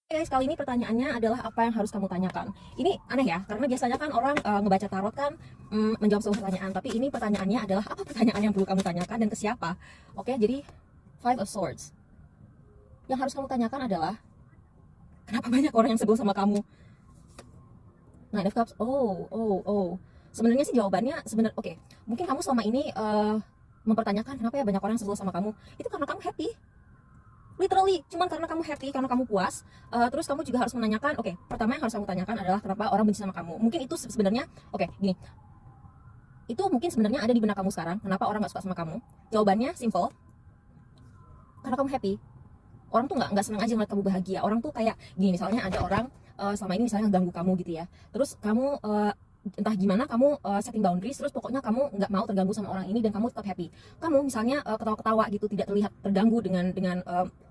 Guys, kali ini pertanyaannya adalah apa yang harus kamu tanyakan. Ini aneh ya, karena biasanya kan orang ngebaca tarot kan menjawab sebuah pertanyaan, tapi ini pertanyaannya adalah apa pertanyaan yang perlu kamu tanyakan dan ke siapa. Oke, jadi Five of Swords. Yang harus kamu tanyakan adalah kenapa banyak orang yang sebel sama kamu. Nine of Cups. Oh. Sebenarnya sih jawabannya oke. Mungkin kamu selama ini mempertanyakan kenapa ya banyak orang yang sebel sama kamu. Itu karena kamu happy. Literally, cuman karena kamu happy, karena kamu puas. Terus kamu juga harus menanyakan, oke, pertama yang harus kamu tanyakan adalah kenapa orang benci sama kamu. Mungkin itu sebenarnya, oke, gini, itu mungkin sebenarnya ada di benak kamu sekarang. Kenapa orang nggak suka sama kamu? Jawabannya simple, karena kamu happy. Orang tuh nggak senang aja ngeliat kamu bahagia. Orang tuh kayak gini, misalnya ada orang selama ini misalnya ganggu kamu gitu ya. Terus kamu entah gimana kamu setting boundaries, terus pokoknya kamu nggak mau terganggu sama orang ini dan kamu tetap happy. Kamu misalnya ketawa-ketawa gitu, tidak terlihat terganggu dengan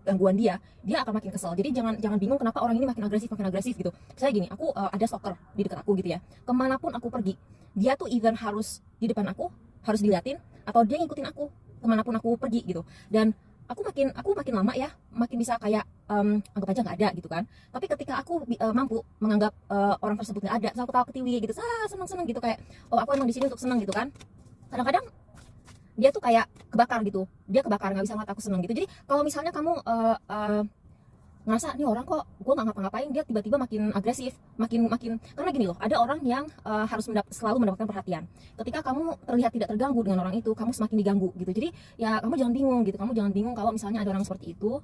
gangguan dia akan makin kesel. Jadi jangan bingung kenapa orang ini makin agresif gitu. Saya gini, aku ada stalker di dekat aku gitu ya. Kemanapun aku pergi, dia tuh either harus di depan aku, harus diliatin, atau dia ngikutin aku kemanapun aku pergi gitu. Dan aku makin lama ya makin bisa kayak anggap aja nggak ada gitu kan. Tapi ketika aku mampu menganggap orang tersebut nggak ada, so aku tahu ketiwi gitu, seneng gitu kayak oh aku emang di sini untuk seneng gitu kan. Kadang-kadang dia tuh kayak kebakar gitu, dia kebakar nggak bisa ngeliat aku seneng gitu. Jadi kalau misalnya kamu ngerasa nih orang kok gue nggak ngapa-ngapain dia tiba-tiba makin agresif, makin karena gini loh, ada orang yang harus selalu mendapatkan perhatian. Ketika kamu terlihat tidak terganggu dengan orang itu, kamu semakin diganggu gitu. Jadi ya kamu jangan bingung gitu, kamu jangan bingung kalau misalnya ada orang seperti itu.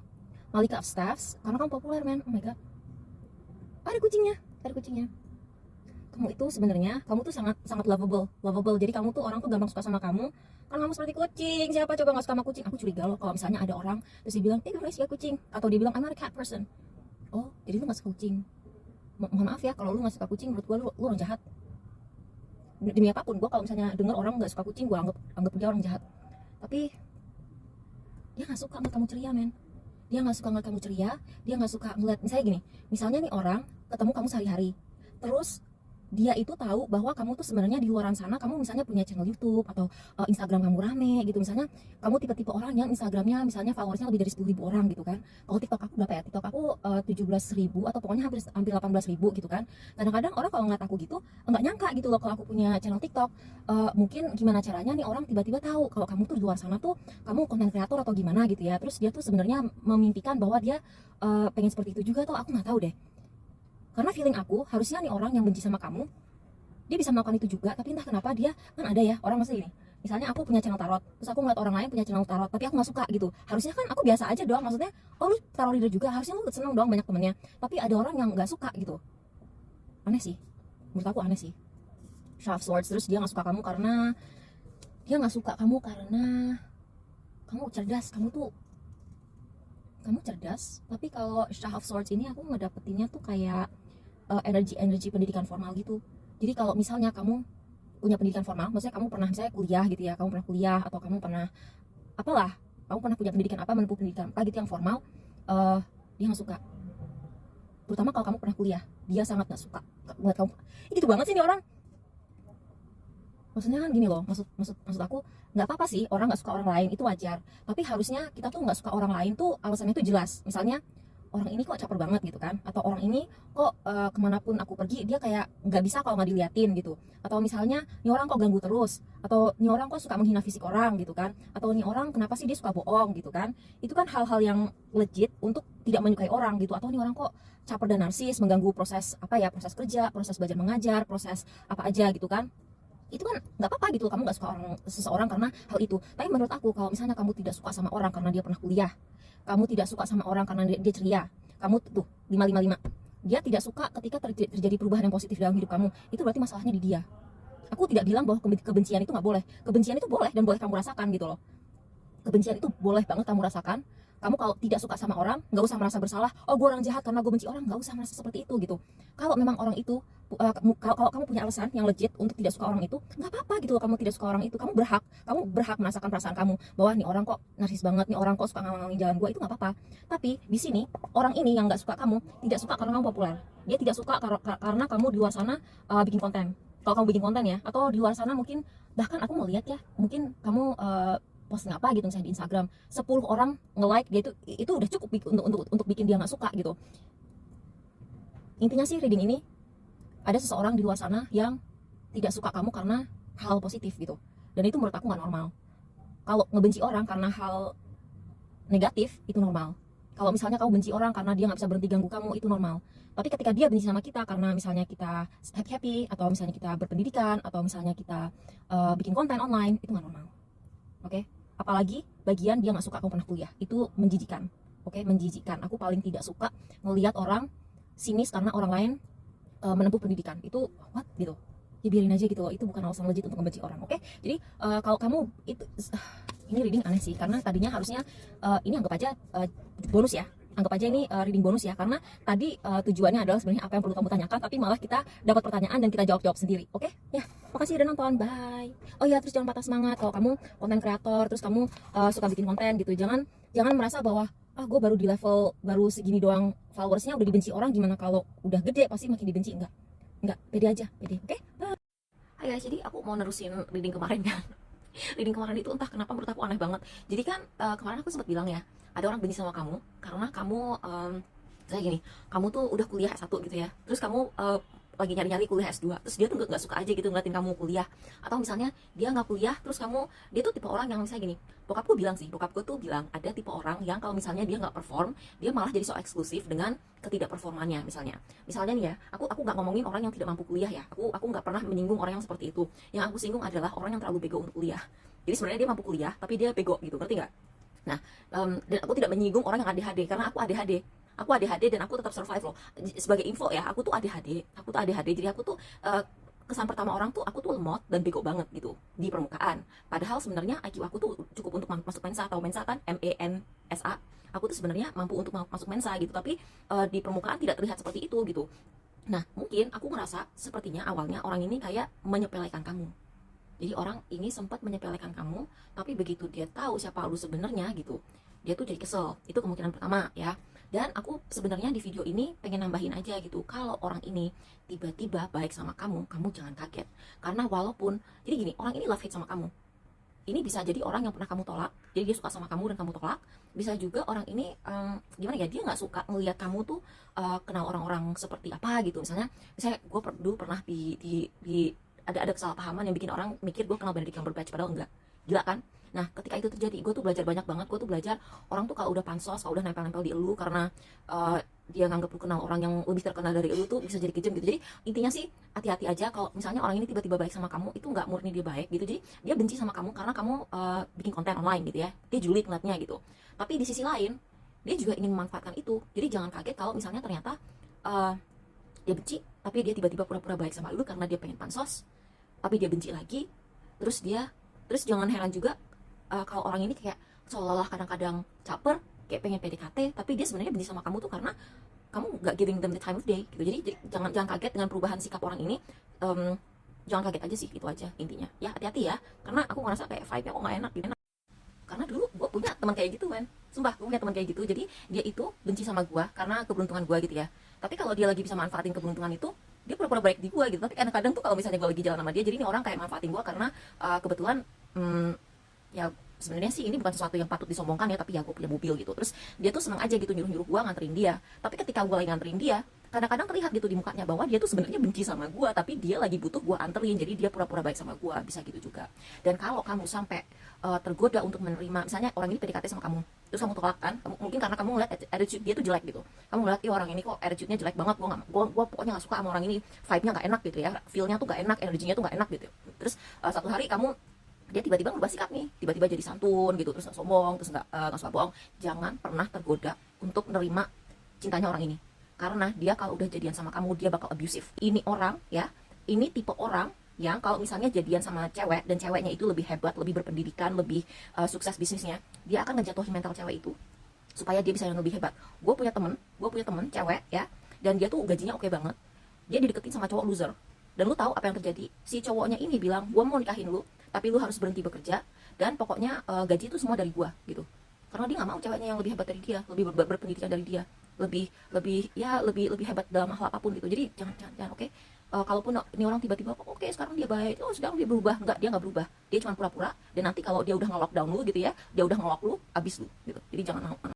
Malika of Staffs, karena kamu populer men. Oh my god, ada kucingnya. Kamu itu sebenarnya kamu tuh sangat sangat lovable. Jadi kamu tuh orang tuh gampang suka sama kamu kan, kamu seperti kucing. Siapa coba nggak suka sama kucing? Aku curiga loh kalau misalnya ada orang terus dia bilang gue gak suka kucing, atau dia bilang I'm not a cat person. Oh jadi lu nggak suka kucing. Mohon maaf ya kalau lu nggak suka kucing, menurut gue lu orang jahat. Demi apapun, gue kalau misalnya denger orang nggak suka kucing, gue anggap dia orang jahat. Tapi dia nggak suka ngeliat kamu ceria men. Dia nggak suka ngeliat kamu ceria. Dia nggak suka ngeliat, misalnya gini, misalnya nih orang ketemu kamu sehari-hari, terus dia itu tahu bahwa kamu tuh sebenarnya di luaran sana kamu misalnya punya channel YouTube atau Instagram kamu rame gitu. Misalnya kamu tipe-tipe orang yang Instagramnya misalnya followersnya lebih dari 10.000 orang gitu kan. Kalau TikTok aku berapa ya? TikTok aku 17.000 atau pokoknya hampir 18.000 gitu kan. Kadang-kadang orang kalau ngeliat aku gitu nggak nyangka gitu loh kalau aku punya channel TikTok. Mungkin gimana caranya nih orang tiba-tiba tahu kalau kamu tuh di luar sana tuh kamu konten kreator atau gimana gitu ya. Terus dia tuh sebenarnya memimpikan bahwa dia pengen seperti itu juga, tuh aku nggak tahu deh. Karena feeling aku harusnya nih orang yang benci sama kamu dia bisa melakukan itu juga, tapi entah kenapa dia kan ada ya orang masih ini. Misalnya aku punya channel tarot, terus aku ngeliat orang lain punya channel tarot, tapi aku nggak suka gitu. Harusnya kan aku biasa aja dong, maksudnya oh lu tarot reader juga, harusnya lu seneng dong banyak temennya. Tapi ada orang yang nggak suka gitu. Aneh sih, menurut aku aneh sih. Shove Swords, terus dia nggak suka kamu karena kamu cerdas. Kamu cerdas, tapi kalau Shove Swords ini aku ngedapetinnya tuh kayak energi pendidikan formal gitu. Jadi kalau misalnya kamu punya pendidikan formal, maksudnya kamu pernah misalnya kuliah gitu ya, kamu pernah kuliah atau kamu pernah apalah, kamu pernah punya pendidikan apa, menempuh pendidikan apa gitu yang formal, dia nggak suka. Terutama kalau kamu pernah kuliah, dia sangat nggak suka buat kamu. Ini gitu banget sih nih orang. Maksudnya kan gini loh, maksud aku nggak apa-apa sih orang nggak suka orang lain, itu wajar. Tapi harusnya kita tuh nggak suka orang lain tuh alasannya tuh jelas. Misalnya orang ini kok caper banget gitu kan, atau orang ini kok kemanapun aku pergi dia kayak nggak bisa kalau nggak diliatin gitu, atau misalnya ini orang kok ganggu terus, atau ini orang kok suka menghina fisik orang gitu kan, atau ini orang kenapa sih dia suka bohong gitu kan. Itu kan hal-hal yang legit untuk tidak menyukai orang gitu. Atau ini orang kok caper dan narsis, mengganggu proses apa ya, proses kerja, proses belajar mengajar, proses apa aja gitu kan. Itu kan nggak apa-apa gitu, kamu nggak suka seseorang karena hal itu. Tapi menurut aku kalau misalnya kamu tidak suka sama orang karena dia pernah kuliah, kamu tidak suka sama orang karena dia ceria, kamu tuh 555, dia tidak suka ketika terjadi perubahan yang positif dalam hidup kamu, itu berarti masalahnya di dia. Aku tidak bilang bahwa kebencian itu nggak boleh. Kebencian itu boleh dan boleh kamu rasakan gitu loh. Kebencian itu boleh banget kamu rasakan. Kamu kalau tidak suka sama orang nggak usah merasa bersalah, oh gue orang jahat karena gue benci orang, nggak usah merasa seperti itu gitu. Kalau memang orang itu kalau kamu punya alasan yang legit untuk tidak suka orang itu, nggak apa-apa gitu loh. Kamu tidak suka orang itu, kamu berhak merasakan perasaan kamu bahwa nih orang kok narsis banget, nih orang kok suka ngalangin jalan gue, itu nggak apa-apa. Tapi di sini orang ini yang nggak suka kamu tidak suka karena kamu populer, dia tidak suka karena kamu di luar sana bikin konten. Kalau kamu bikin konten ya, atau di luar sana mungkin bahkan aku mau lihat ya, mungkin kamu posting apa gitu misalnya di Instagram, 10 orang nge-like dia, itu udah cukup untuk bikin dia nggak suka gitu. Intinya sih reading ini ada seseorang di luar sana yang tidak suka kamu karena hal positif gitu, dan itu menurut aku nggak normal. Kalau ngebenci orang karena hal negatif itu normal. Kalau misalnya kamu benci orang karena dia nggak bisa berhenti ganggu kamu, itu normal. Tapi ketika dia benci sama kita karena misalnya kita happy, atau misalnya kita berpendidikan, atau misalnya kita bikin konten online, itu nggak normal. Oke? Apalagi bagian dia nggak suka kamu pernah kuliah, itu menjijikan. Oke, menjijikan. Aku paling tidak suka melihat orang sinis karena orang lain menempuh pendidikan. Itu what gitu. Ya biarin aja gitu loh, itu bukan alasan legit untuk membenci orang. Oke? Jadi kalau kamu itu ini reading aneh sih, karena tadinya harusnya ini anggap aja bonus ya, anggap aja ini reading bonus ya, karena tadi tujuannya adalah sebenarnya apa yang perlu kamu tanyakan, tapi malah kita dapat pertanyaan dan kita jawab sendiri. Oke? Ya, makasih udah nonton, bye. Oh ya, terus jangan patah semangat kalau kamu konten kreator, terus kamu suka bikin konten gitu, jangan merasa bahwa gue baru di level baru segini doang followersnya udah dibenci orang, gimana kalau udah gede pasti makin dibenci. Enggak, pede aja, pede. Oke? Bye. Hai guys, jadi aku mau nerusin reading kemarin kan. Reading kemarin itu entah kenapa menurut aku aneh banget. Jadi kan kemarin aku sempat bilang ya, ada orang benci sama kamu karena kamu kayak gini, kamu tuh udah kuliah S1 gitu ya, terus kamu lagi nyari-nyari kuliah S2, terus dia tuh nggak suka aja gitu ngeliatin kamu kuliah. Atau misalnya dia nggak kuliah, terus dia tuh tipe orang yang misalnya gini, bokapku tuh bilang ada tipe orang yang kalau misalnya dia nggak perform, dia malah jadi so eksklusif dengan ketidakperformannya. Misalnya nih ya, aku nggak ngomongin orang yang tidak mampu kuliah ya, aku nggak pernah menyinggung orang yang seperti itu. Yang aku singgung adalah orang yang terlalu bego untuk kuliah. Jadi sebenarnya dia mampu kuliah tapi dia bego gitu, ngerti nggak? Nah, dan aku tidak menyinggung orang yang ADHD karena aku ADHD dan aku tetap survive loh. Sebagai info ya, aku tuh ADHD, jadi aku tuh kesan pertama orang tuh aku tuh lemot dan bego banget gitu di permukaan. Padahal sebenarnya IQ aku tuh cukup untuk masuk Mensa, atau Mensa kan, MENSA. Aku tuh sebenarnya mampu untuk masuk Mensa gitu, tapi di permukaan tidak terlihat seperti itu gitu. Nah, mungkin aku ngerasa sepertinya awalnya orang ini kayak menyepelekan kamu. Jadi orang ini sempat menyepelekan kamu, tapi begitu dia tahu siapa lu sebenarnya gitu, dia tuh jadi kesel. Itu kemungkinan pertama ya. Dan aku sebenarnya di video ini pengen nambahin aja gitu, kalau orang ini tiba-tiba baik sama kamu jangan kaget. Karena walaupun, jadi gini, orang ini love hate sama kamu. Ini bisa jadi orang yang pernah kamu tolak, jadi dia suka sama kamu dan kamu tolak. Bisa juga orang ini gimana ya, dia nggak suka ngelihat kamu tuh kenal orang-orang seperti apa gitu. Misalnya gue dulu pernah ada kesalahpahaman yang bikin orang mikir gue kenal Benedict Cumberbatch, padahal enggak. Gila kan? Nah, ketika itu terjadi, gue tuh belajar banyak banget. Gue tuh belajar orang tuh kalau udah pansos, kalau udah nempel-nempel di elu karena dia nganggap lu kenal orang yang lebih terkenal dari elu tuh bisa jadi kejam gitu. Jadi intinya sih hati-hati aja kalau misalnya orang ini tiba-tiba baik sama kamu, itu nggak murni dia baik gitu. Jadi dia benci sama kamu karena kamu bikin konten online gitu ya. Dia julid ngeliatnya gitu. Tapi di sisi lain, dia juga ingin memanfaatkan itu. Jadi jangan kaget kalau misalnya ternyata dia benci, tapi dia tiba-tiba pura-pura baik sama lu karena dia pengen pansos, tapi dia benci lagi. Terus jangan heran juga kalau orang ini kayak seolah-olah kadang-kadang caper, kayak pengen PDKT, tapi dia sebenarnya benci sama kamu tuh karena kamu nggak giving them the time of day gitu. Jadi jangan kaget dengan perubahan sikap orang ini. Jangan kaget aja sih, itu aja intinya ya. Hati-hati ya, karena aku ngerasa kayak vibe-nya kok nggak enak gitu. Karena dulu gue punya teman kayak gitu kan, sumpah gue punya teman kayak gitu. Jadi dia itu benci sama gue karena keberuntungan gue gitu ya. Tapi kalau dia lagi bisa manfaatin keberuntungan itu, dia pura-pura baik di gue gitu. Tapi kadang-kadang tuh kalau misalnya gue lagi jalan sama dia, jadi ini orang kayak manfaatin gue karena kebetulan ya sebenarnya sih ini bukan sesuatu yang patut disombongkan ya, tapi ya gue punya mobil gitu. Terus dia tuh senang aja gitu nyuruh-nyuruh gue nganterin dia. Tapi ketika gue lagi nganterin dia, kadang-kadang terlihat gitu di mukanya bahwa dia tuh sebenarnya benci sama gue, tapi dia lagi butuh gue anterin, jadi dia pura-pura baik sama gue. Bisa gitu juga. Dan kalau kamu sampai tergoda untuk menerima, misalnya orang ini PDKT sama kamu, terus kamu tolak kan, mungkin karena kamu ngeliat attitude dia tuh jelek gitu. Kamu ngeliat, orang ini kok attitude-nya jelek banget, gue pokoknya gak suka sama orang ini, vibe-nya gak enak gitu ya, feel-nya tuh gak enak, energinya tuh gak enak gitu. Terus satu hari dia tiba-tiba berubah sikap nih, tiba-tiba jadi santun gitu, terus gak sombong, terus gak suka bohong. Jangan pernah tergoda untuk menerima cintanya orang ini, karena dia kalau udah jadian sama kamu, dia bakal abusive. Ini orang ya, ini tipe orang yang kalau misalnya jadian sama cewek dan ceweknya itu lebih hebat, lebih berpendidikan, lebih sukses bisnisnya, dia akan ngejatuhin mental cewek itu supaya dia bisa yang lebih hebat. Gue punya temen cewek ya, dan dia tuh gajinya oke banget. Dia dideketin sama cowok loser, dan lu tahu apa yang terjadi? Si cowoknya ini bilang, gue mau nikahin lu, tapi lu harus berhenti bekerja, dan pokoknya gaji itu semua dari gue gitu. Karena dia nggak mau ceweknya yang lebih hebat dari dia, lebih berpendidikan dari dia, lebih hebat dalam hal apapun gitu. Jadi jangan oke? Kalaupun ini orang tiba-tiba oke, sekarang dia baik, sekarang dia berubah, dia nggak berubah, dia cuma pura-pura. Dan nanti kalau dia udah nge-lockdown lu gitu ya, dia udah nge-lock lu, abis lu gitu. Jadi jangan mau.